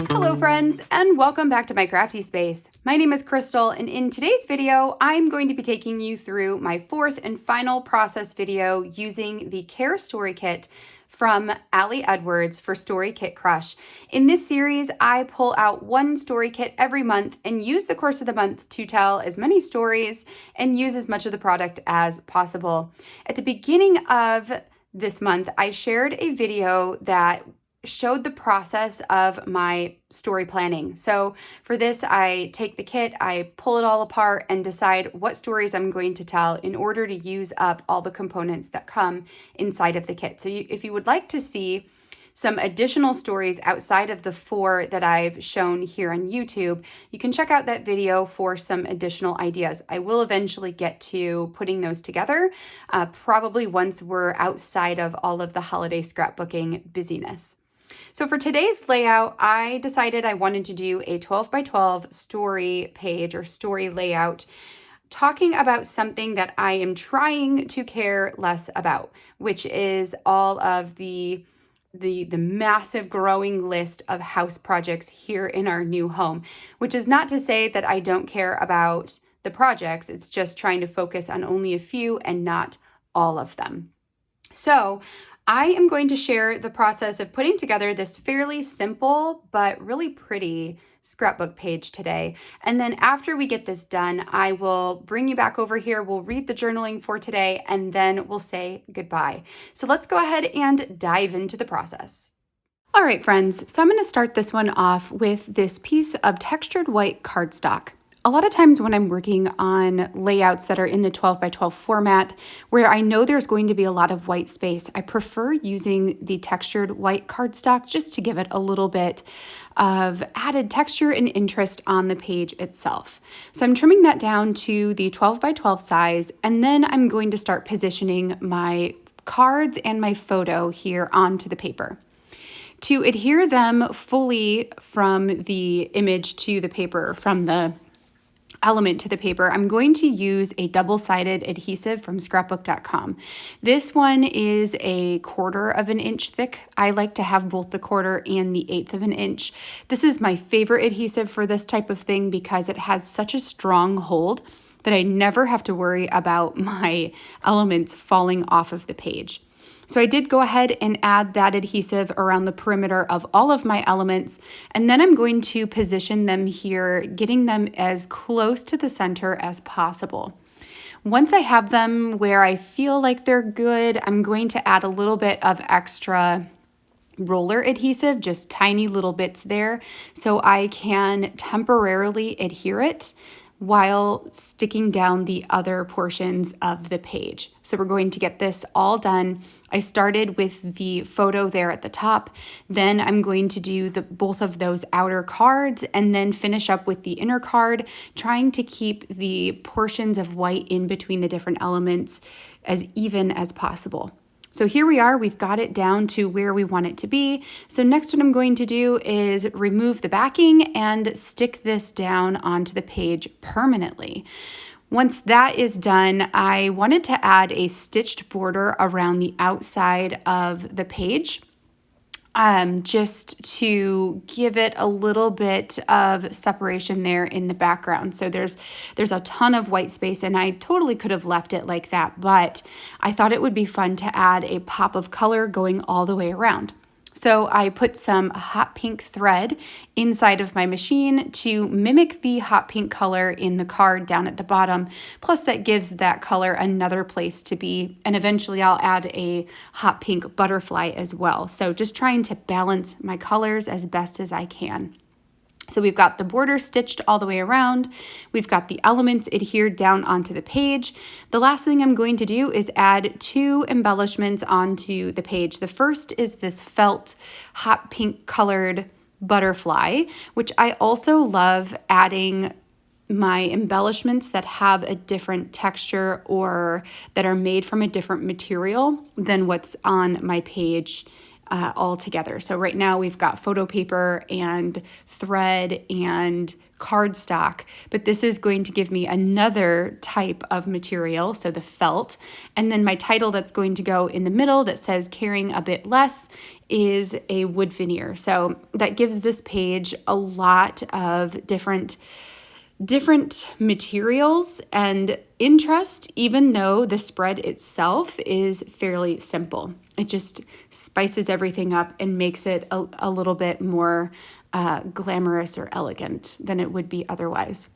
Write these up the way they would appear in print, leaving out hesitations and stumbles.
Hello friends, and welcome back to my crafty space. My name is Crystal, and in today's video, I'm going to be taking you through my fourth and final process video using the Care Story Kit from Ali Edwards for Story Kit Crush. In this series, I pull out one story kit every month and use the course of the month to tell as many stories and use as much of the product as possible. At the beginning of this month, I shared a video that showed the process of my story planning. So for this, I take the kit, I pull it all apart and decide what stories I'm going to tell in order to use up all the components that come inside of the kit. So if you would like to see some additional stories outside of the 4 that I've shown here on YouTube, you can check out that video for some additional ideas. I will eventually get to putting those together, probably once we're outside of all of the holiday scrapbooking busyness. So for today's layout, I decided I wanted to do a 12 by 12 story page or story layout, talking about something that I am trying to care less about, which is all of the massive growing list of house projects here in our new home, which is not to say that I don't care about the projects. It's just trying to focus on only a few and not all of them. So I am going to share the process of putting together this fairly simple but really pretty scrapbook page today. And then after we get this done, I will bring you back over here. We'll read the journaling for today, and then we'll say goodbye. So let's go ahead and dive into the process. All right, friends. So I'm going to start this one off with this piece of textured white cardstock. A lot of times when I'm working on layouts that are in the 12 by 12 format, where I know there's going to be a lot of white space, I prefer using the textured white cardstock just to give it a little bit of added texture and interest on the page itself. So I'm trimming that down to the 12 by 12 size, and then I'm going to start positioning my cards and my photo here onto the paper. To adhere them fully from the image to the paper, from the element to the paper, I'm going to use a double-sided adhesive from scrapbook.com. This one is a 1/4 of an inch thick. I like to have both the 1/4 and the 1/8 of an inch. This is my favorite adhesive for this type of thing because it has such a strong hold that I never have to worry about my elements falling off of the page. So I did go ahead and add that adhesive around the perimeter of all of my elements, and then I'm going to position them here, getting them as close to the center as possible. Once I have them where I feel like they're good, I'm going to add a little bit of extra roller adhesive, just tiny little bits there, so I can temporarily adhere it while sticking down the other portions of the page. So we're going to get this all done. I started with the photo there at the top, then I'm going to do both of those outer cards and then finish up with the inner card, trying to keep the portions of white in between the different elements as even as possible. So here we are, we've got it down to where we want it to be. So next what I'm going to do is remove the backing and stick this down onto the page permanently. Once that is done, I wanted to add a stitched border around the outside of the page, just to give it a little bit of separation there in the background. So there's a ton of white space, and I totally could have left it like that, but I thought it would be fun to add a pop of color going all the way around. So I put some hot pink thread inside of my machine to mimic the hot pink color in the card down at the bottom. Plus that gives that color another place to be. And eventually I'll add a hot pink butterfly as well. So just trying to balance my colors as best as I can. So we've got the border stitched all the way around. We've got the elements adhered down onto the page. The last thing I'm going to do is add 2 embellishments onto the page. The first is this felt hot pink colored butterfly, which I also love adding my embellishments that have a different texture or that are made from a different material than what's on my page all together. So right now we've got photo paper and thread and cardstock, but this is going to give me another type of material, so the felt. And then my title that's going to go in the middle that says caring a bit less is a wood veneer. So that gives this page a lot of different materials and interest, even though the spread itself is fairly simple. It just spices everything up and makes it a little bit more glamorous or elegant than it would be otherwise.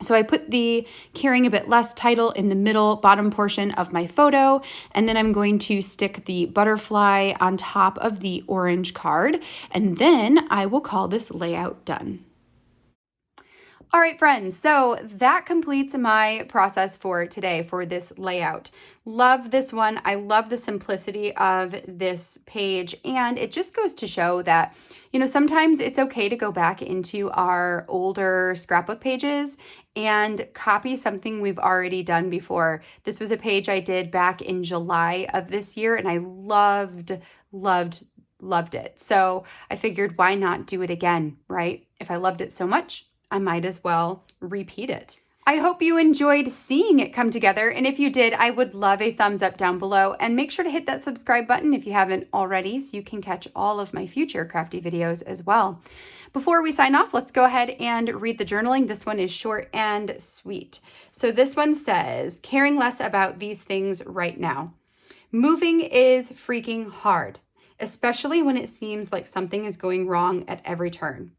So I put the caring a bit less title in the middle bottom portion of my photo, and then I'm going to stick the butterfly on top of the orange card, and then I will call this layout done. All right, friends, so that completes my process for today for this layout. Love this one. I love the simplicity of this page, and it just goes to show that, sometimes it's okay to go back into our older scrapbook pages and copy something we've already done before. This was a page I did back in July of this year, and I loved it. So I figured, why not do it again, right? If I loved it so much, I might as well repeat it. I hope you enjoyed seeing it come together, and if you did, I would love a thumbs up down below, and make sure to hit that subscribe button if you haven't already so you can catch all of my future crafty videos as well. Before we sign off, let's go ahead and read the journaling. This one is short and sweet. So this one says, caring less about these things right now. Moving is freaking hard, especially when it seems like something is going wrong at every turn.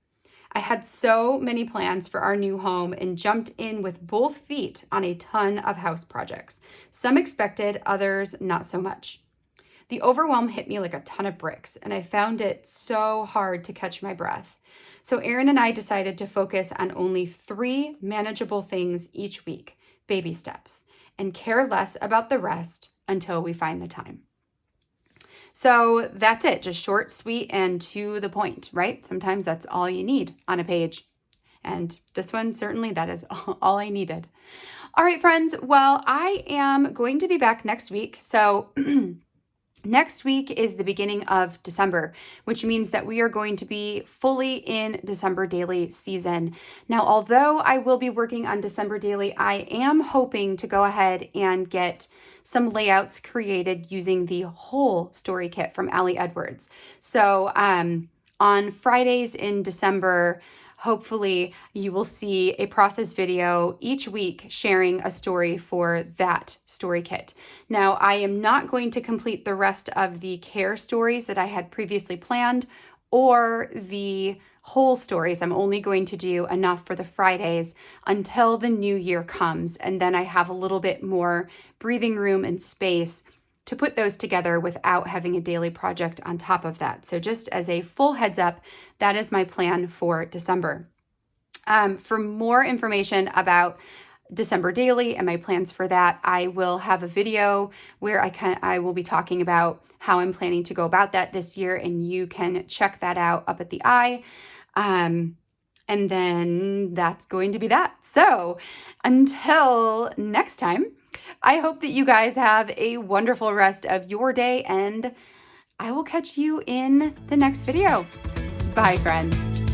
I had so many plans for our new home and jumped in with both feet on a ton of house projects. Some expected, others not so much. The overwhelm hit me like a ton of bricks, and I found it so hard to catch my breath. So Erin and I decided to focus on only 3 manageable things each week, baby steps, and care less about the rest until we find the time. So that's it, just short, sweet, and to the point, right? Sometimes that's all you need on a page. And this one, certainly that is all I needed. All right, friends, well, I am going to be back next week. So next week is the beginning of December, which means that we are going to be fully in December daily season. Now, although I will be working on December daily, I am hoping to go ahead and get some layouts created using the whole story kit from Ali Edwards. So on Fridays in December, hopefully you will see a process video each week sharing a story for that story kit. Now, I am not going to complete the rest of the care stories that I had previously planned or the whole stories. I'm only going to do enough for the Fridays until the new year comes, and then I have a little bit more breathing room and space to put those together without having a daily project on top of that. So just as a full heads up, that is my plan for December. For more information about December daily and my plans for that, I will have a video where I will be talking about how I'm planning to go about that this year, and you can check that out up at the eye. And then that's going to be that. So until next time, I hope that you guys have a wonderful rest of your day, and I will catch you in the next video. Bye, friends.